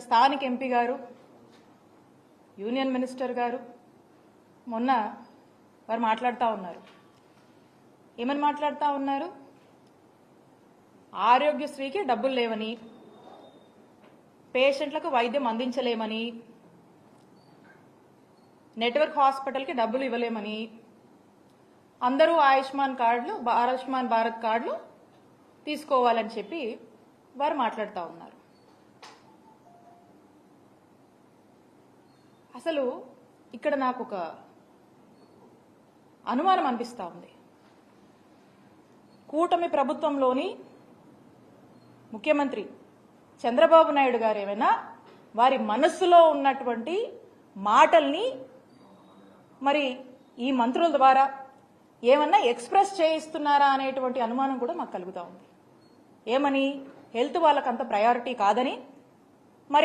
స్థానిక ఎంపీ గారు, union minister గారు మొన్న వారు మాట్లాడుతూ ఉన్నారు. ఏమని మాట్లాడుతూ ఉన్నారు? ఆరోగ్యశ్రీకి డబ్బులు లేవని, పేషెంట్లకు వైద్యం అందించలేమని, నెట్వర్క్ హాస్పిటల్కి డబ్బులు ఇవ్వలేమని, అందరూ ఆయుష్మాన్ భారత్ కార్డులు తీసుకోవాలని చెప్పి వారు మాట్లాడుతూ ఉన్నారు. అసలు ఇక్కడ నాకు ఒక అనుమానం అనిపిస్తూ ఉంది. కూటమి ప్రభుత్వంలోని ముఖ్యమంత్రి చంద్రబాబు నాయుడు గారు ఏమైనా వారి మనస్సులో ఉన్నటువంటి మాటల్ని మరి ఈ మంత్రుల ద్వారా ఏమన్నా ఎక్స్ప్రెస్ చేయిస్తున్నారా అనేటువంటి అనుమానం కూడా మాకు కలుగుతూ ఉంది. ఏమని? హెల్త్ వాళ్ళకంత ప్రయారిటీ కాదని,